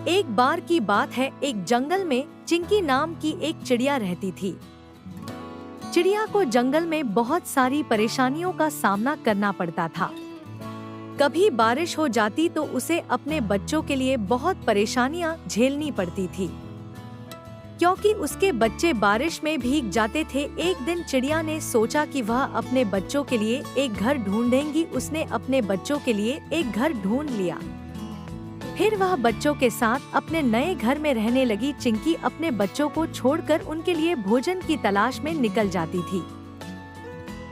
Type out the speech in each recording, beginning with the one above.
एक बार की बात है, एक जंगल में चिंकी नाम की एक चिड़िया रहती थी। चिड़िया को जंगल में बहुत सारी परेशानियों का सामना करना पड़ता था। कभी बारिश हो जाती तो उसे अपने बच्चों के लिए बहुत परेशानियां झेलनी पड़ती थी, क्योंकि उसके बच्चे बारिश में भीग जाते थे। एक दिन चिड़िया ने सोचा कि वह अपने बच्चों के लिए एक घर ढूंढेंगी। उसने अपने बच्चों के लिए एक घर ढूंढ लिया। फिर वह बच्चों के साथ अपने नए घर में रहने लगी। चिंकी अपने बच्चों को छोड़कर उनके लिए भोजन की तलाश में निकल जाती थी।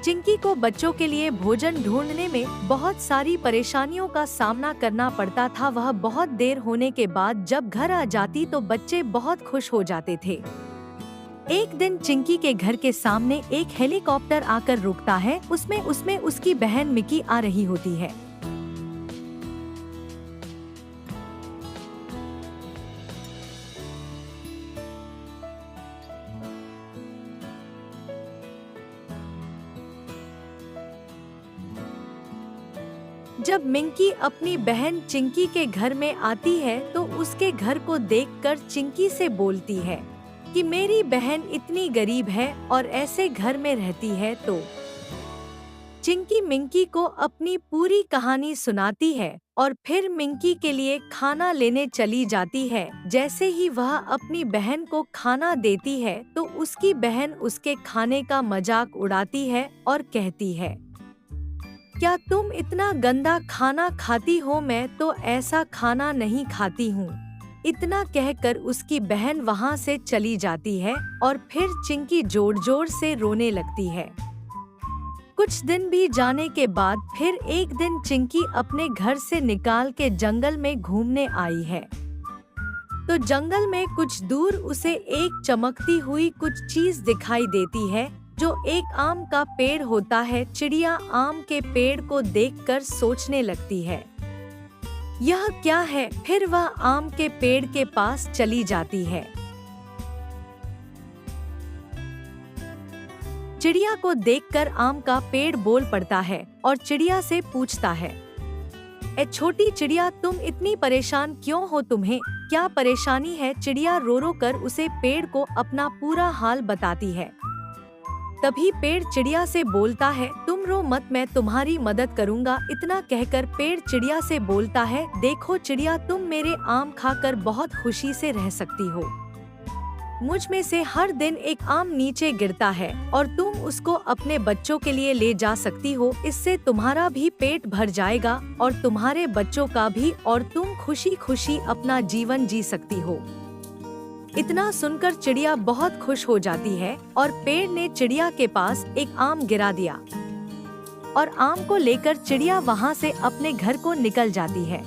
चिंकी को बच्चों के लिए भोजन ढूंढने में बहुत सारी परेशानियों का सामना करना पड़ता था। वह बहुत देर होने के बाद जब घर आ जाती तो बच्चे बहुत खुश हो जाते थे। एक दिन चिंकी के घर के सामने एक हेलीकॉप्टर आकर रुकता है। उसमें उसकी बहन मिकी आ रही होती है। जब मिंकी अपनी बहन चिंकी के घर में आती है तो उसके घर को देखकर चिंकी से बोलती है कि मेरी बहन इतनी गरीब है और ऐसे घर में रहती है। तो चिंकी मिंकी को अपनी पूरी कहानी सुनाती है और फिर मिंकी के लिए खाना लेने चली जाती है। जैसे ही वह अपनी बहन को खाना देती है तो उसकी बहन उसके खाने का मजाक उड़ाती है और कहती है, क्या तुम इतना गंदा खाना खाती हो? मैं तो ऐसा खाना नहीं खाती हूँ। इतना कहकर उसकी बहन वहाँ से चली जाती है और फिर चिंकी जोर जोर से रोने लगती है। कुछ दिन भी जाने के बाद फिर एक दिन चिंकी अपने घर से निकाल के जंगल में घूमने आई है। तो जंगल में कुछ दूर उसे एक चमकती हुई कुछ चीज दिखाई देती है जो एक आम का पेड़ होता है। चिड़िया आम के पेड़ को देखकर सोचने लगती है, यह क्या है? फिर वह आम के पेड़ के पास चली जाती है। चिड़िया को देखकर आम का पेड़ बोल पड़ता है और चिड़िया से पूछता है, ए छोटी चिड़िया, तुम इतनी परेशान क्यों हो? तुम्हें क्या परेशानी है? चिड़िया रो रो कर उसे पेड़ को अपना पूरा हाल बताती है। तभी पेड़ चिड़िया से बोलता है, तुम रो मत, मैं तुम्हारी मदद करूंगा। इतना कहकर पेड़ चिड़िया से बोलता है, देखो चिड़िया, तुम मेरे आम खाकर बहुत खुशी से रह सकती हो। मुझ में से हर दिन एक आम नीचे गिरता है और तुम उसको अपने बच्चों के लिए ले जा सकती हो। इससे तुम्हारा भी पेट भर जाएगा और तुम्हारे बच्चों का भी, और तुम खुशी खुशी अपना जीवन जी सकती हो। इतना सुनकर चिड़िया बहुत खुश हो जाती है और पेड़ ने चिड़िया के पास एक आम गिरा दिया और आम को लेकर चिड़िया वहाँ से अपने घर को निकल जाती है।